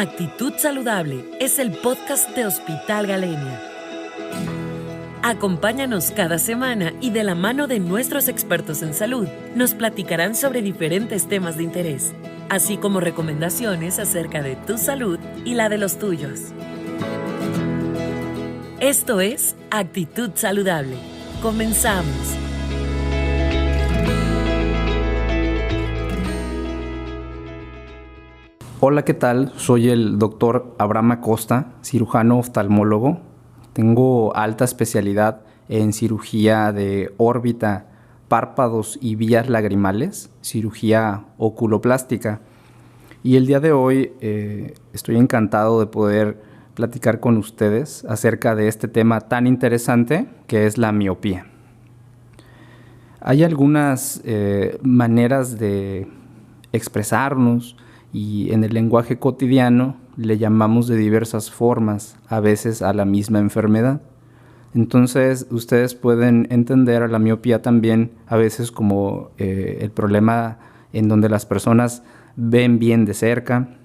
Actitud Saludable es el podcast de Hospital Galenia. Acompáñanos cada semana y de la mano de nuestros expertos en salud, nos platicarán sobre diferentes temas de interés, así como recomendaciones acerca de tu salud y la de los tuyos. Esto es Actitud Saludable. Comenzamos. Hola, ¿qué tal? Soy el doctor Abraham Acosta, cirujano oftalmólogo. Tengo alta especialidad en cirugía de órbita, párpados y vías lagrimales, cirugía oculoplástica. Y el día de hoy estoy encantado de poder platicar con ustedes acerca de este tema tan interesante que es la miopía. Hay algunas maneras de expresarnos y en el lenguaje cotidiano le llamamos de diversas formas, a veces a la misma enfermedad. Entonces, ustedes pueden entender a la miopía también a veces como el problema en donde las personas ven bien de cerca.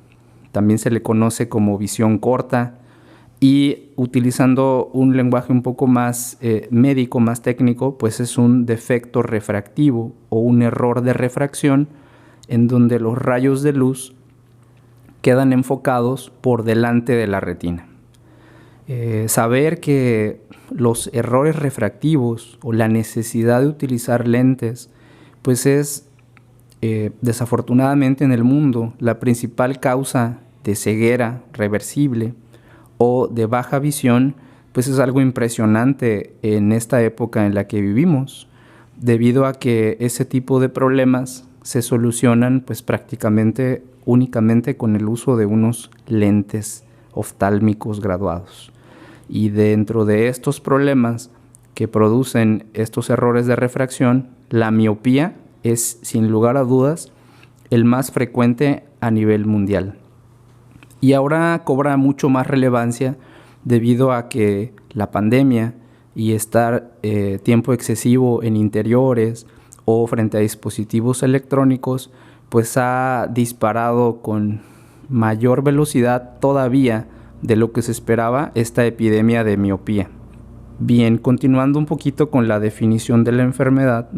También se le conoce como visión corta. Y utilizando un lenguaje un poco más médico, más técnico, pues es un defecto refractivo o un error de refracción en donde los rayos de luz quedan enfocados por delante de la retina. Saber que los errores refractivos o la necesidad de utilizar lentes, pues es desafortunadamente en el mundo la principal causa de ceguera reversible o de baja visión, pues es algo impresionante en esta época en la que vivimos, debido a que ese tipo de problemas se solucionan pues prácticamente únicamente con el uso de unos lentes oftálmicos graduados. Y dentro de estos problemas que producen estos errores de refracción, la miopía es sin lugar a dudas el más frecuente a nivel mundial. Y ahora cobra mucho más relevancia debido a que la pandemia y estar tiempo excesivo en interiores o frente a dispositivos electrónicos, pues ha disparado con mayor velocidad todavía de lo que se esperaba esta epidemia de miopía. Bien, continuando un poquito con la definición de la enfermedad,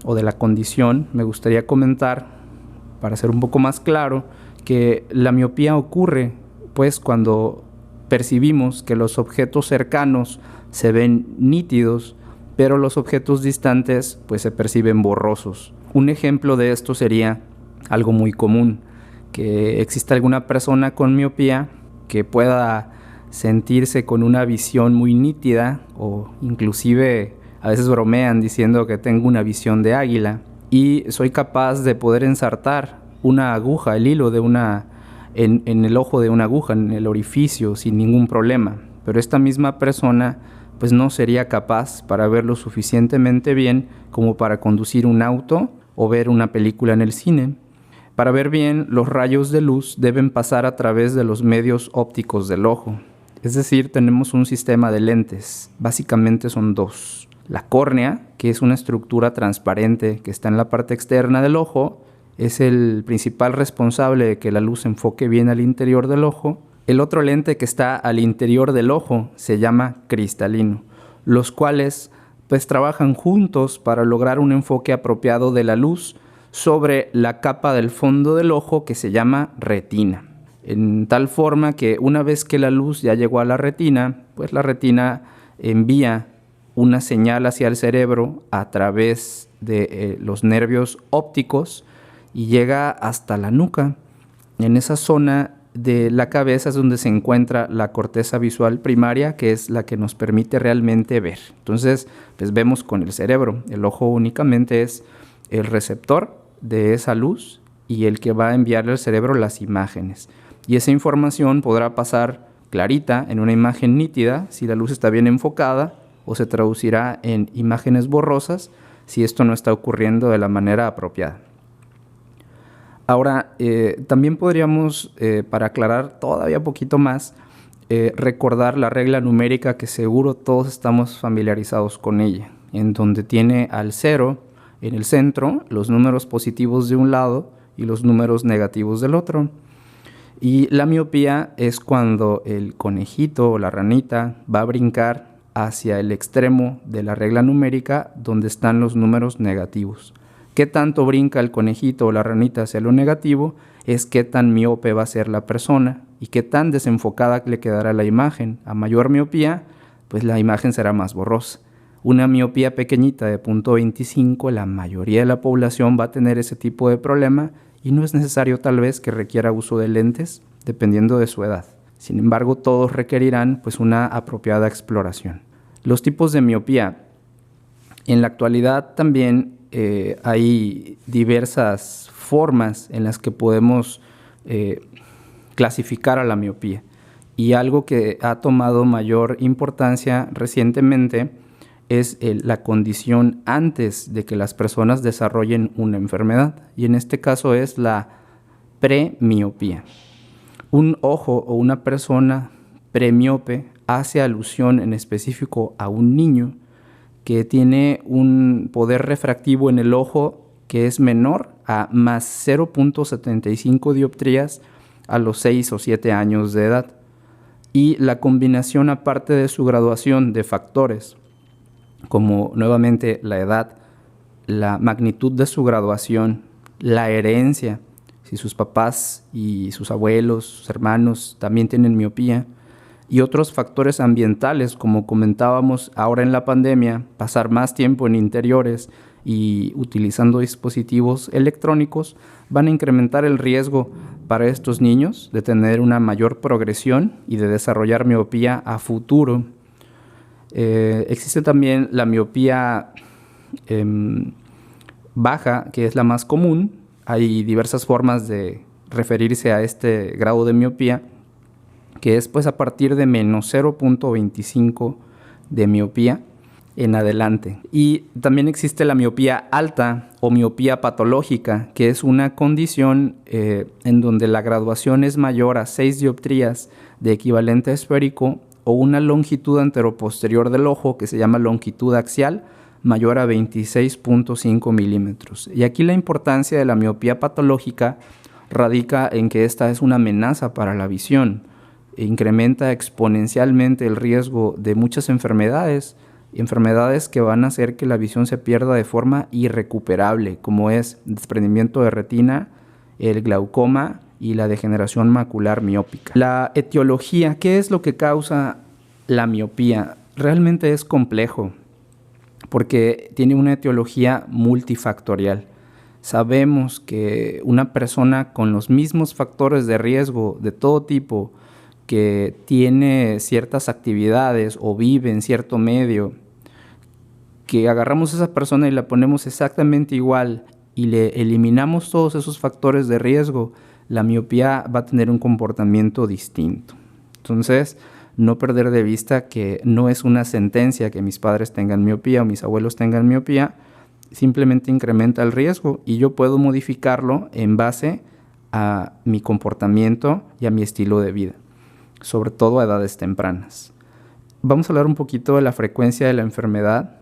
o de la condición, me gustaría comentar, para ser un poco más claro, que la miopía ocurre pues cuando percibimos que los objetos cercanos se ven nítidos, pero los objetos distantes pues se perciben borrosos. Un ejemplo de esto sería algo muy común, que exista alguna persona con miopía que pueda sentirse con una visión muy nítida, o inclusive a veces bromean diciendo que tengo una visión de águila, y soy capaz de poder ensartar una aguja, el hilo de en el ojo de una aguja, en el orificio, sin ningún problema. Pero esta misma persona pues no sería capaz para ver lo suficientemente bien como para conducir un auto o ver una película en el cine. Para ver bien, los rayos de luz deben pasar a través de los medios ópticos del ojo. Es decir, tenemos un sistema de lentes. Básicamente son dos. La córnea, que es una estructura transparente que está en la parte externa del ojo, es el principal responsable de que la luz enfoque bien al interior del ojo. El otro lente que está al interior del ojo se llama cristalino, los cuales pues trabajan juntos para lograr un enfoque apropiado de la luz sobre la capa del fondo del ojo que se llama retina. En tal forma que una vez que la luz ya llegó a la retina, pues la retina envía una señal hacia el cerebro a través de los nervios ópticos y llega hasta la nuca. En esa zona de la cabeza es donde se encuentra la corteza visual primaria, que es la que nos permite realmente ver. Entonces, pues vemos con el cerebro. El ojo únicamente es el receptor de esa luz y el que va a enviarle al cerebro las imágenes. Y esa información podrá pasar clarita en una imagen nítida si la luz está bien enfocada, o se traducirá en imágenes borrosas si esto no está ocurriendo de la manera apropiada. Ahora, también podríamos, para aclarar todavía un poquito más, recordar la regla numérica que seguro todos estamos familiarizados con ella, en donde tiene al 0 en el centro, los números positivos de un lado y los números negativos del otro. Y la miopía es cuando el conejito o la ranita va a brincar hacia el extremo de la regla numérica donde están los números negativos. ¿Qué tanto brinca el conejito o la ranita hacia lo negativo? Es qué tan miope va a ser la persona y qué tan desenfocada le quedará la imagen. A mayor miopía, pues la imagen será más borrosa. Una miopía pequeñita de 0.25, la mayoría de la población va a tener ese tipo de problema y no es necesario tal vez que requiera uso de lentes dependiendo de su edad. Sin embargo, todos requerirán pues una apropiada exploración. Los tipos de miopía. En la actualidad también hay diversas formas en las que podemos clasificar a la miopía. Y algo que ha tomado mayor importancia recientemente es la condición antes de que las personas desarrollen una enfermedad. Y en este caso es la premiopía. Un ojo o una persona premiope hace alusión en específico a un niño que tiene un poder refractivo en el ojo que es menor a más 0.75 dioptrías a los 6 o 7 años de edad. Y la combinación, aparte de su graduación de factores, como nuevamente la edad, la magnitud de su graduación, la herencia, si sus papás y sus abuelos, sus hermanos también tienen miopía, y otros factores ambientales, como comentábamos ahora en la pandemia, pasar más tiempo en interiores y utilizando dispositivos electrónicos, van a incrementar el riesgo para estos niños de tener una mayor progresión y de desarrollar miopía a futuro. Existe también la miopía baja, que es la más común. Hay diversas formas de referirse a este grado de miopía, que es pues a partir de menos 0.25 de miopía en adelante. Y también existe la miopía alta o miopía patológica, que es una condición en donde la graduación es mayor a 6 dioptrías de equivalente esférico o una longitud anteroposterior del ojo, que se llama longitud axial, mayor a 26.5 milímetros. Y aquí la importancia de la miopía patológica radica en que esta es una amenaza para la visión. Incrementa exponencialmente el riesgo de muchas enfermedades que van a hacer que la visión se pierda de forma irrecuperable, como es desprendimiento de retina, el glaucoma y la degeneración macular miópica. La etiología, ¿qué es lo que causa la miopía? Realmente es complejo porque tiene una etiología multifactorial. Sabemos que una persona con los mismos factores de riesgo de todo tipo, que tiene ciertas actividades o vive en cierto medio, que agarramos a esa persona y la ponemos exactamente igual y le eliminamos todos esos factores de riesgo, la miopía va a tener un comportamiento distinto. Entonces, no perder de vista que no es una sentencia que mis padres tengan miopía o mis abuelos tengan miopía, simplemente incrementa el riesgo y yo puedo modificarlo en base a mi comportamiento y a mi estilo de vida, sobre todo a edades tempranas. Vamos a hablar un poquito de la frecuencia de la enfermedad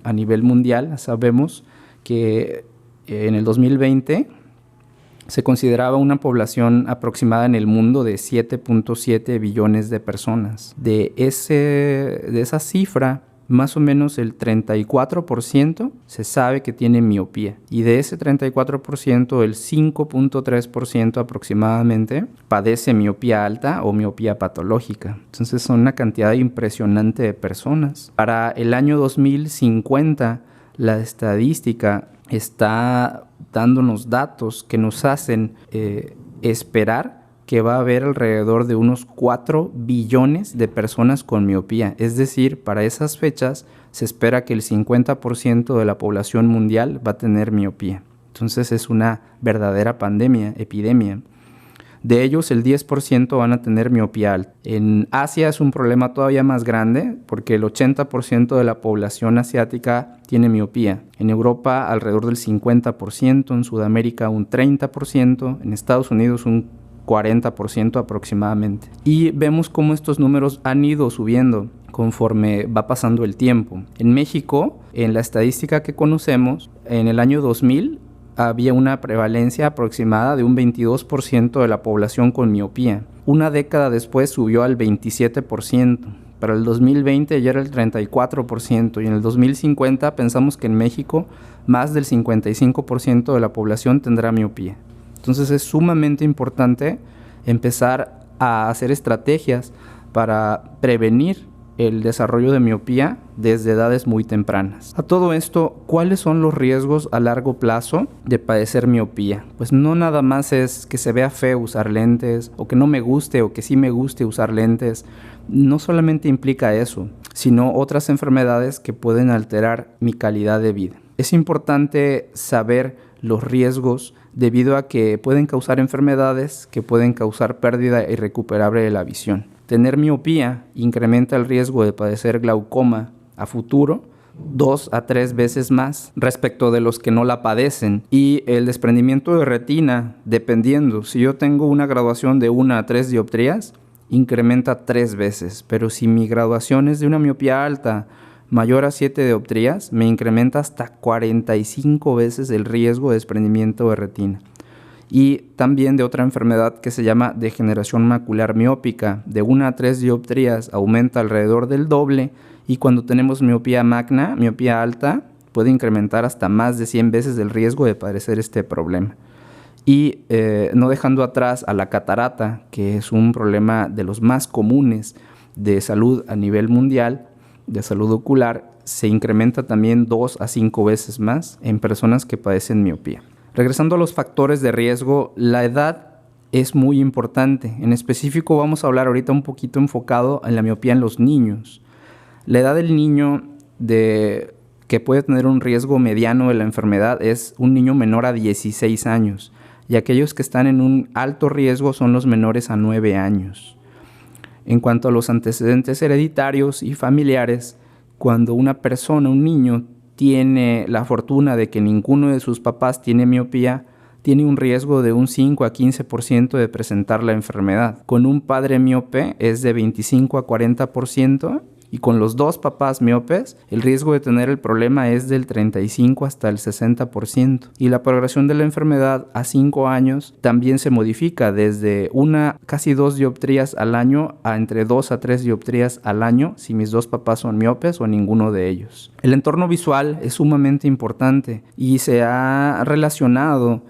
a nivel mundial. Sabemos que en el 2020 se consideraba una población aproximada en el mundo de 7.7 billones de personas. De esa cifra, más o menos el 34% se sabe que tiene miopía. Y de ese 34%, el 5.3% aproximadamente padece miopía alta o miopía patológica. Entonces son una cantidad impresionante de personas. Para el año 2050, la estadística está dándonos datos que nos hacen esperar que va a haber alrededor de unos 4 billones de personas con miopía. Es decir, para esas fechas se espera que el 50% de la población mundial va a tener miopía. Entonces es una verdadera epidemia. De ellos, el 10% van a tener miopía alta. En Asia es un problema todavía más grande porque el 80% de la población asiática tiene miopía. En Europa, alrededor del 50%, en Sudamérica un 30%, en Estados Unidos un 40% aproximadamente. Y vemos cómo estos números han ido subiendo conforme va pasando el tiempo. En México, en la estadística que conocemos, en el año 2000 había una prevalencia aproximada de un 22% de la población con miopía. Una década después subió al 27%. Para el 2020 ya era el 34% y en el 2050 pensamos que en México más del 55% de la población tendrá miopía. Entonces es sumamente importante empezar a hacer estrategias para prevenir el desarrollo de miopía desde edades muy tempranas. A todo esto, ¿cuáles son los riesgos a largo plazo de padecer miopía? Pues no nada más es que se vea feo usar lentes, o que no me guste o que sí me guste usar lentes. No solamente implica eso, sino otras enfermedades que pueden alterar mi calidad de vida. Es importante saber los riesgos debido a que pueden causar enfermedades que pueden causar pérdida irrecuperable de la visión. Tener miopía incrementa el riesgo de padecer glaucoma a futuro 2 a 3 veces más respecto de los que no la padecen. Y el desprendimiento de retina, dependiendo, si yo tengo una graduación de 1 a 3 dioptrías, incrementa 3 veces. Pero si mi graduación es de una miopía alta mayor a 7 dioptrías, me incrementa hasta 45 veces el riesgo de desprendimiento de retina. Y también de otra enfermedad que se llama degeneración macular miópica. De 1 a 3 dioptrías aumenta alrededor del doble, y cuando tenemos miopía magna, miopía alta, puede incrementar hasta más de 100 veces el riesgo de padecer este problema. Y no dejando atrás a la catarata, que es un problema de los más comunes de salud a nivel mundial, de salud ocular, se incrementa también 2 a 5 veces más en personas que padecen miopía. Regresando a los factores de riesgo, la edad es muy importante. En específico vamos a hablar ahorita un poquito enfocado en la miopía en los niños. La edad del niño que puede tener un riesgo mediano de la enfermedad es un niño menor a 16 años, y aquellos que están en un alto riesgo son los menores a 9 años. En cuanto a los antecedentes hereditarios y familiares, cuando una persona, un niño, tiene la fortuna de que ninguno de sus papás tiene miopía, tiene un riesgo de un 5 a 15% de presentar la enfermedad. Con un padre miope es de 25 a 40%, y con los dos papás miopes, el riesgo de tener el problema es del 35 hasta el 60%. Y la progresión de la enfermedad a 5 años también se modifica desde casi 2 dioptrías al año a entre 2 a 3 dioptrías al año si mis dos papás son miopes o ninguno de ellos. El entorno visual es sumamente importante y se ha relacionado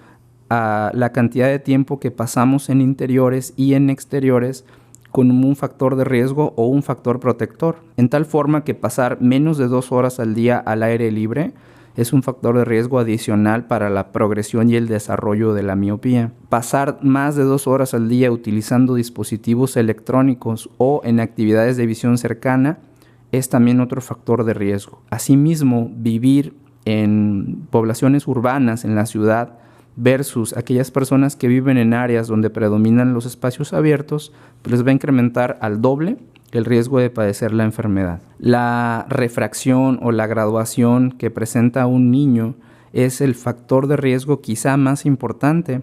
a la cantidad de tiempo que pasamos en interiores y en exteriores con un factor de riesgo o un factor protector, en tal forma que pasar menos de 2 horas al día al aire libre es un factor de riesgo adicional para la progresión y el desarrollo de la miopía. Pasar más de 2 horas al día utilizando dispositivos electrónicos o en actividades de visión cercana es también otro factor de riesgo. Asimismo, vivir en poblaciones urbanas en la ciudad versus aquellas personas que viven en áreas donde predominan los espacios abiertos, pues les va a incrementar al doble el riesgo de padecer la enfermedad. La refracción o la graduación que presenta un niño es el factor de riesgo quizá más importante,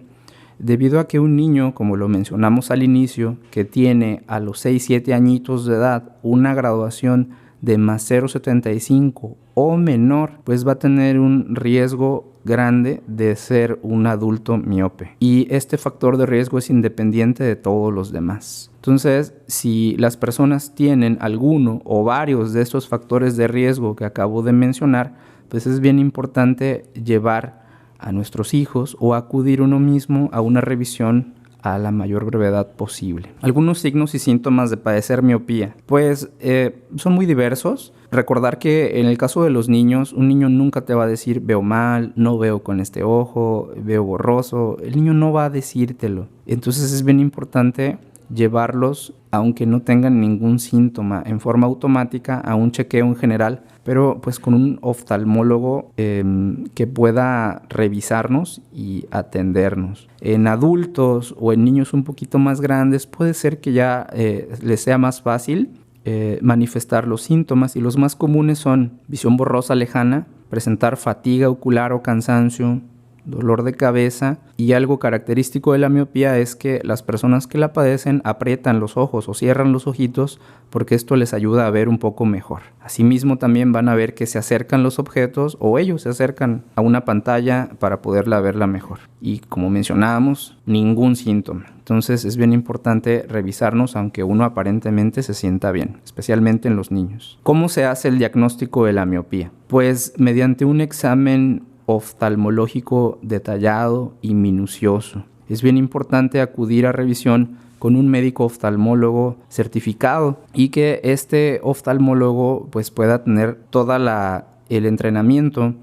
debido a que un niño, como lo mencionamos al inicio, que tiene a los 6-7 añitos de edad una graduación de más 0,75 o menor, pues va a tener un riesgo grande de ser un adulto miope. Y este factor de riesgo es independiente de todos los demás. Entonces, si las personas tienen alguno o varios de estos factores de riesgo que acabo de mencionar, pues es bien importante llevar a nuestros hijos o acudir uno mismo a una revisión a la mayor brevedad posible. Algunos signos y síntomas de padecer miopía, pues son muy diversos. Recordar que en el caso de los niños, un niño nunca te va a decir veo mal, no veo con este ojo, veo borroso. El niño no va a decírtelo. Entonces es bien importante llevarlos, aunque no tengan ningún síntoma, en forma automática a un chequeo en general, pero pues con un oftalmólogo que pueda revisarnos y atendernos. En adultos o en niños un poquito más grandes puede ser que ya les sea más fácil manifestar los síntomas, y los más comunes son visión borrosa lejana, presentar fatiga ocular o cansancio, dolor de cabeza, y algo característico de la miopía es que las personas que la padecen aprietan los ojos o cierran los ojitos porque esto les ayuda a ver un poco mejor. Asimismo también van a ver que se acercan los objetos o ellos se acercan a una pantalla para poderla verla mejor. Y como mencionábamos, ningún síntoma. Entonces es bien importante revisarnos aunque uno aparentemente se sienta bien, especialmente en los niños. ¿Cómo se hace el diagnóstico de la miopía? Pues mediante un examen oftalmológico detallado y minucioso. Es bien importante acudir a revisión con un médico oftalmólogo certificado y que este oftalmólogo pues pueda tener el entrenamiento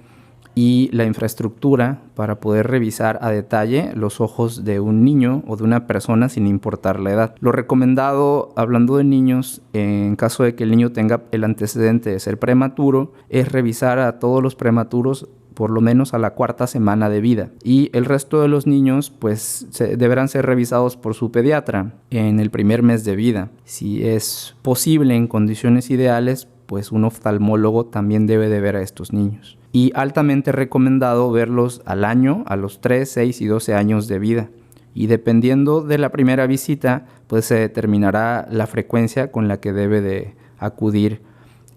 y la infraestructura para poder revisar a detalle los ojos de un niño o de una persona sin importar la edad. Lo recomendado, hablando de niños, en caso de que el niño tenga el antecedente de ser prematuro, es revisar a todos los prematuros por lo menos a la 4ª semana de vida, y el resto de los niños pues deberán ser revisados por su pediatra en el primer mes de vida. Si es posible, en condiciones ideales, pues un oftalmólogo también debe de ver a estos niños, y altamente recomendado verlos al año, a los 3, 6 y 12 años de vida, y dependiendo de la primera visita pues se determinará la frecuencia con la que debe de acudir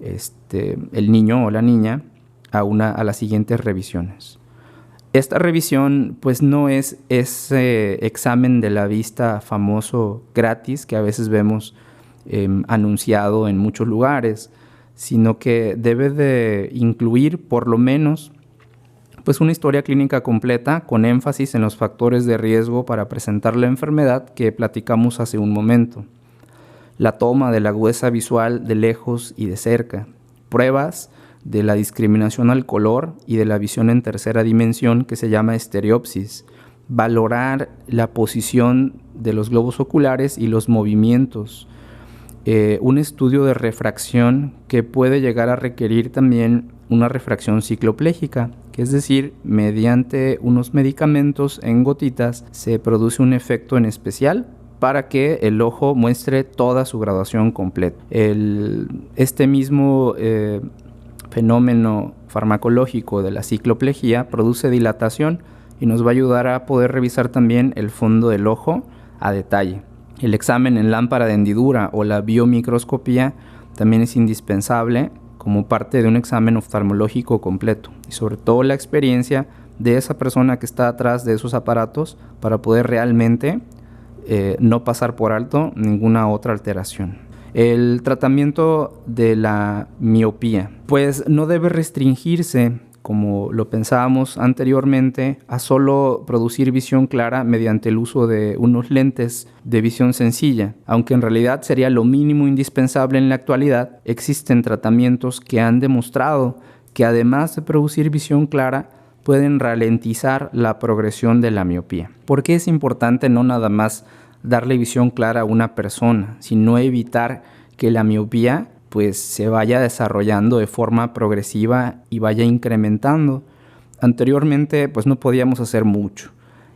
el niño o la niña a las siguientes revisiones. Esta revisión pues no es ese examen de la vista famoso gratis que a veces vemos anunciado en muchos lugares, sino que debe de incluir por lo menos pues una historia clínica completa con énfasis en los factores de riesgo para presentar la enfermedad que platicamos hace un momento. La toma de la agudeza visual de lejos y de cerca, pruebas de la discriminación al color y de la visión en tercera dimensión que se llama estereopsis, valorar la posición de los globos oculares y los movimientos, un estudio de refracción que puede llegar a requerir también una refracción cicloplégica, que es decir, mediante unos medicamentos en gotitas se produce un efecto en especial para que el ojo muestre toda su graduación completa. Este mismo fenómeno farmacológico de la cicloplejía produce dilatación y nos va a ayudar a poder revisar también el fondo del ojo a detalle. El examen en lámpara de hendidura o la biomicroscopía también es indispensable como parte de un examen oftalmológico completo, y sobre todo la experiencia de esa persona que está atrás de esos aparatos para poder realmente no pasar por alto ninguna otra alteración. El tratamiento de la miopía pues no debe restringirse, como lo pensábamos anteriormente, a solo producir visión clara mediante el uso de unos lentes de visión sencilla. Aunque en realidad sería lo mínimo indispensable en la actualidad, existen tratamientos que han demostrado que además de producir visión clara, pueden ralentizar la progresión de la miopía. ¿Por qué es importante no nada más darle visión clara a una persona, sino evitar que la miopía pues se vaya desarrollando de forma progresiva y vaya incrementando? Anteriormente pues no podíamos hacer mucho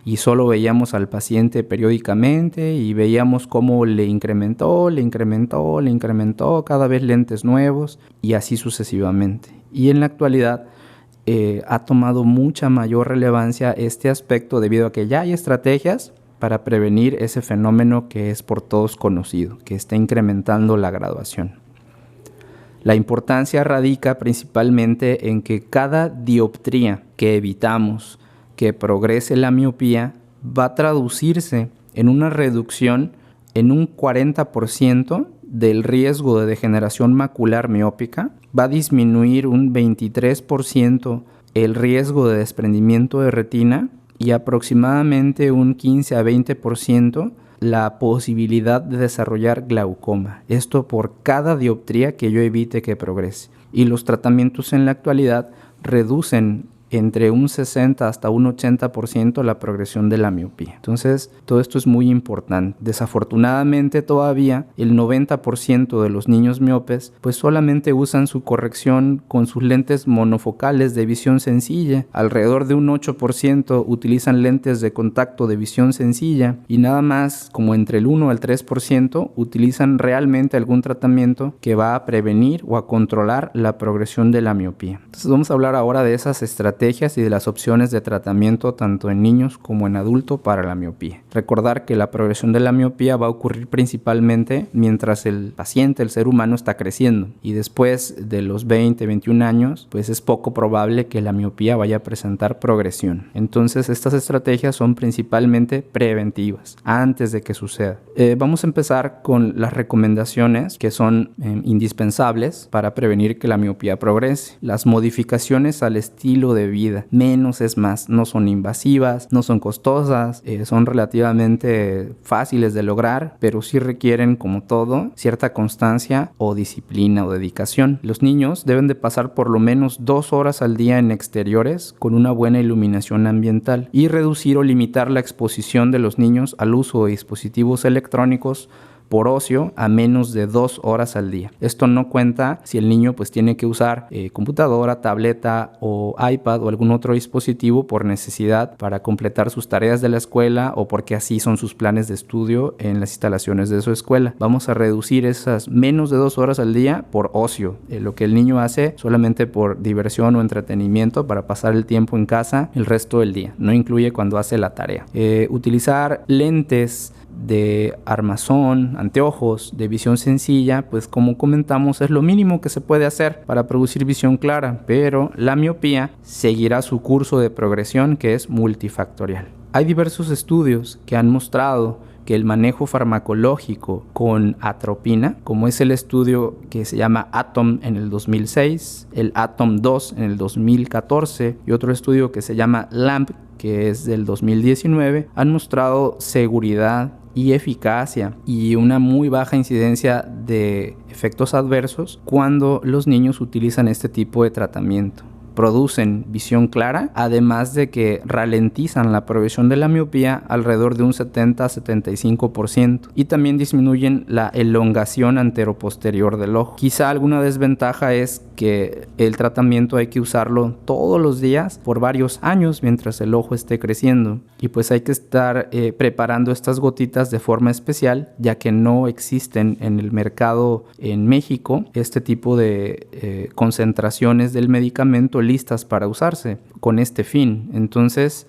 y solo veíamos al paciente periódicamente y veíamos cómo le incrementó cada vez lentes nuevos y así sucesivamente. Y en la actualidad ha tomado mucha mayor relevancia este aspecto debido a que ya hay estrategias para prevenir ese fenómeno que es por todos conocido, que está incrementando la graduación. La importancia radica principalmente en que cada dioptría que evitamos que progrese la miopía va a traducirse en una reducción en un 40% del riesgo de degeneración macular miópica, va a disminuir un 23% el riesgo de desprendimiento de retina y aproximadamente un 15 a 20% la posibilidad de desarrollar glaucoma. Esto por cada dioptría que yo evite que progrese. Y los tratamientos en la actualidad reducen entre un 60 hasta un 80% la progresión de la miopía. Entonces, todo esto es muy importante. Desafortunadamente, todavía el 90% de los niños miopes pues solamente usan su corrección con sus lentes monofocales de visión sencilla. Alrededor de un 8% utilizan lentes de contacto de visión sencilla y nada más como entre el 1 al 3% utilizan realmente algún tratamiento que va a prevenir o a controlar la progresión de la miopía. Entonces, vamos a hablar ahora de esas estrategias estrategias y de las opciones de tratamiento tanto en niños como en adultos para la miopía. Recordar que la progresión de la miopía va a ocurrir principalmente mientras el paciente, el ser humano, está creciendo, y después de los 20, 21 años, pues es poco probable que la miopía vaya a presentar progresión. Entonces estas estrategias son principalmente preventivas, antes de que suceda. Vamos a empezar con las recomendaciones que son indispensables para prevenir que la miopía progrese. Las modificaciones al estilo de vida. Menos es más. No son invasivas, no son costosas, son relativamente fáciles de lograr, pero sí requieren, como todo, cierta constancia o disciplina o dedicación. Los niños deben de pasar por lo menos 2 horas al día en exteriores con una buena iluminación ambiental y reducir o limitar la exposición de los niños al uso de dispositivos electrónicos por ocio a menos de 2 horas al día. Esto no cuenta si el niño pues tiene que usar computadora, tableta o iPad o algún otro dispositivo por necesidad para completar sus tareas de la escuela o porque así son sus planes de estudio en las instalaciones de su escuela. Vamos a reducir esas menos de 2 horas al día por ocio, lo que el niño hace solamente por diversión o entretenimiento para pasar el tiempo en casa el resto del día. No incluye cuando hace la tarea. Utilizar lentes de armazón, anteojos de visión sencilla, pues como comentamos es lo mínimo que se puede hacer para producir visión clara, pero la miopía seguirá su curso de progresión, que es multifactorial. Hay diversos estudios que han mostrado que el manejo farmacológico con atropina, como es el estudio que se llama ATOM en el 2006, el ATOM 2 en el 2014 y otro estudio que se llama LAMP, que es del 2019, han mostrado seguridad y eficacia y una muy baja incidencia de efectos adversos cuando los niños utilizan este tipo de tratamiento. Producen visión clara, además de que ralentizan la progresión de la miopía alrededor de un 70-75% y también disminuyen la elongación anteroposterior del ojo. Quizá alguna desventaja es que el tratamiento hay que usarlo todos los días por varios años mientras el ojo esté creciendo, y pues hay que estar preparando estas gotitas de forma especial, ya que no existen en el mercado en México este tipo de concentraciones del medicamento listas para usarse con este fin. Entonces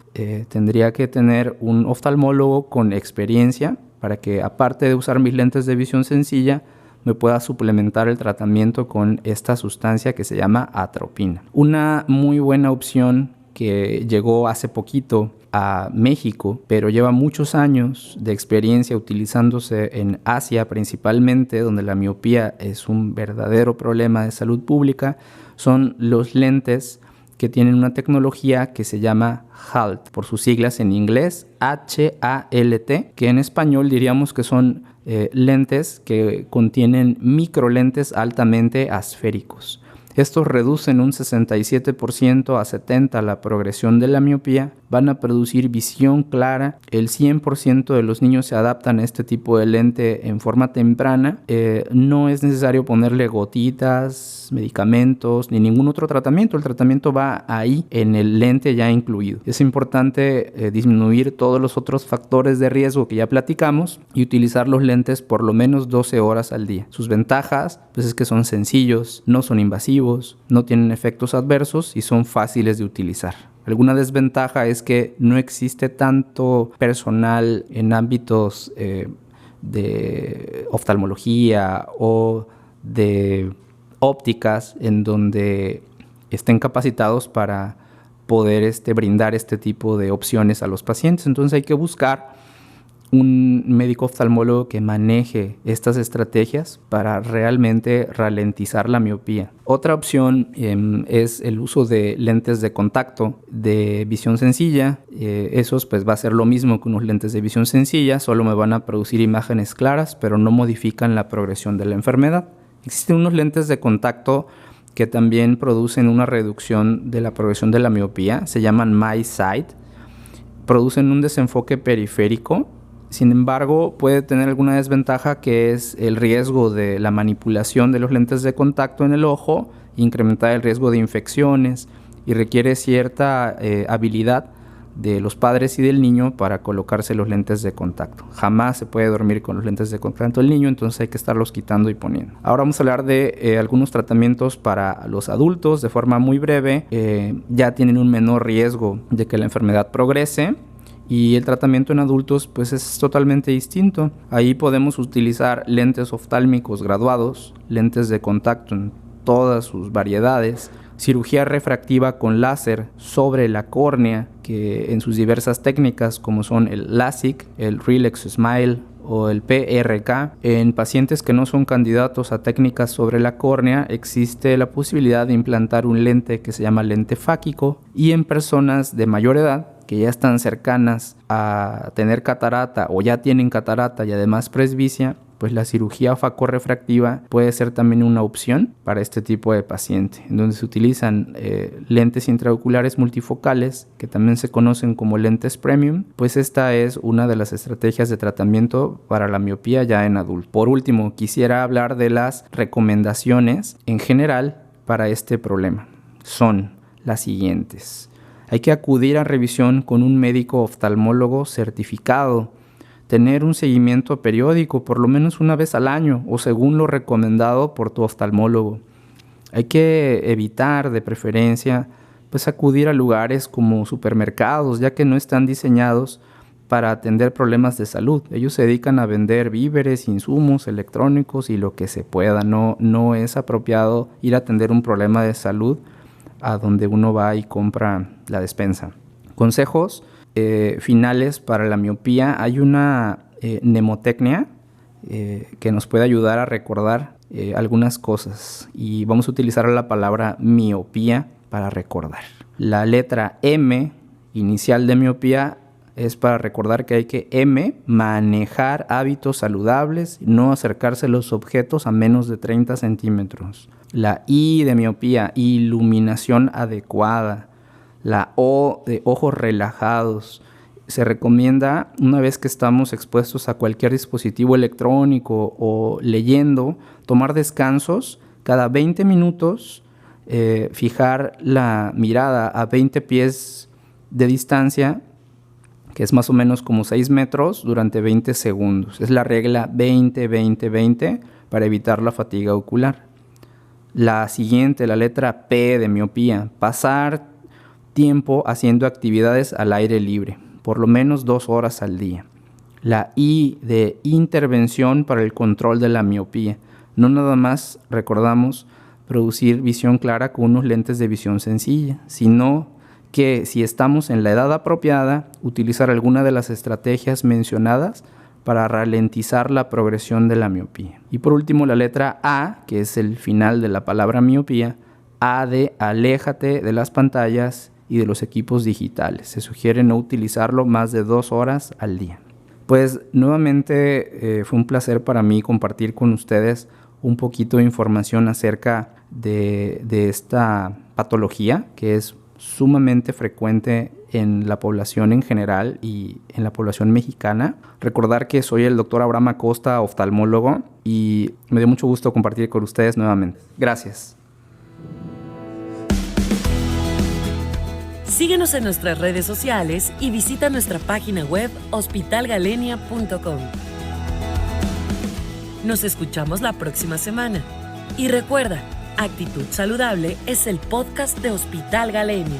tendría que tener un oftalmólogo con experiencia para que, aparte de usar mis lentes de visión sencilla, me pueda suplementar el tratamiento con esta sustancia que se llama atropina. Una muy buena opción que llegó hace poquito a México, pero lleva muchos años de experiencia utilizándose en Asia principalmente, donde la miopía es un verdadero problema de salud pública, son los lentes que tienen una tecnología que se llama HALT, por sus siglas en inglés, H-A-L-T, que en español diríamos que son lentes que contienen microlentes altamente asféricos. Estos reducen un 67% a 70% la progresión de la miopía, van a producir visión clara. El 100% de los niños se adaptan a este tipo de lente en forma temprana. No es necesario ponerle gotitas, medicamentos, ni ningún otro tratamiento. El tratamiento va ahí en el lente ya incluido. Es importante disminuir todos los otros factores de riesgo que ya platicamos y utilizar los lentes por lo menos 12 horas al día. Sus ventajas pues es que son sencillos, no son invasivos, no tienen efectos adversos y son fáciles de utilizar. Alguna desventaja es que no existe tanto personal en ámbitos de oftalmología o de ópticas en donde estén capacitados para poder brindar este tipo de opciones a los pacientes. Entonces hay que buscar un médico oftalmólogo que maneje estas estrategias para realmente ralentizar la miopía. Otra opción es el uso de lentes de contacto de visión sencilla. Esos pues va a ser lo mismo que unos lentes de visión sencilla, solo me van a producir imágenes claras, pero no modifican la progresión de la enfermedad. Existen unos lentes de contacto que también producen una reducción de la progresión de la miopía, se llaman MiSight, producen un desenfoque periférico. Sin embargo, puede tener alguna desventaja, que es el riesgo de la manipulación de los lentes de contacto en el ojo, incrementar el riesgo de infecciones, y requiere cierta habilidad de los padres y del niño para colocarse los lentes de contacto. Jamás se puede dormir con los lentes de contacto del niño, entonces hay que estarlos quitando y poniendo. Ahora vamos a hablar de algunos tratamientos para los adultos de forma muy breve. Ya tienen un menor riesgo de que la enfermedad progrese. Y el tratamiento en adultos pues es totalmente distinto. Ahí podemos utilizar lentes oftálmicos graduados, lentes de contacto en todas sus variedades, cirugía refractiva con láser sobre la córnea, que en sus diversas técnicas como son el LASIK, el RELAX SMILE o el PRK. En pacientes que no son candidatos a técnicas sobre la córnea existe la posibilidad de implantar un lente que se llama lente fáquico, y en personas de mayor edad que ya están cercanas a tener catarata o ya tienen catarata y además presbicia, pues la cirugía facorrefractiva puede ser también una opción para este tipo de paciente, en donde se utilizan lentes intraoculares multifocales, que también se conocen como lentes premium. Pues esta es una de las estrategias de tratamiento para la miopía ya en adulto. Por último, quisiera hablar de las recomendaciones en general para este problema. Son las siguientes. Hay que acudir a revisión con un médico oftalmólogo certificado, tener un seguimiento periódico por lo menos una vez al año o según lo recomendado por tu oftalmólogo. Hay que evitar de preferencia pues acudir a lugares como supermercados, ya que no están diseñados para atender problemas de salud. Ellos se dedican a vender víveres, insumos electrónicos y lo que se pueda. No es apropiado ir a atender un problema de salud a donde uno va y compra la despensa. Consejos finales para la miopía. Hay una mnemotecnia que nos puede ayudar a recordar algunas cosas, y vamos a utilizar la palabra miopía para recordar. La letra M inicial de miopía es para recordar que hay que manejar hábitos saludables, no acercarse a los objetos a menos de 30 centímetros. La I de miopía, iluminación adecuada. La O de ojos relajados. Se recomienda, una vez que estamos expuestos a cualquier dispositivo electrónico o leyendo, tomar descansos cada 20 minutos, fijar la mirada a 20 pies de distancia, que es más o menos como 6 metros, durante 20 segundos. Es la regla 20-20-20 para evitar la fatiga ocular. La siguiente, la letra P de miopía, pasar tiempo haciendo actividades al aire libre, por lo menos 2 horas al día. La I de intervención para el control de la miopía. No nada más, recordamos, producir visión clara con unos lentes de visión sencilla, sino que si estamos en la edad apropiada, utilizar alguna de las estrategias mencionadas para ralentizar la progresión de la miopía. Y por último, la letra A, que es el final de la palabra miopía, A de aléjate de las pantallas y de los equipos digitales. Se sugiere no utilizarlo más de 2 horas al día. Pues nuevamente fue un placer para mí compartir con ustedes un poquito de información acerca de esta patología que es sumamente frecuente en la población en general y en la población mexicana. Recordar que soy el doctor Abraham Acosta, oftalmólogo, y me dio mucho gusto compartir con ustedes nuevamente. Gracias. Síguenos en nuestras redes sociales y visita nuestra página web hospitalgalenia.com. Nos escuchamos la próxima semana. Y recuerda, Actitud Saludable es el podcast de Hospital Galenia.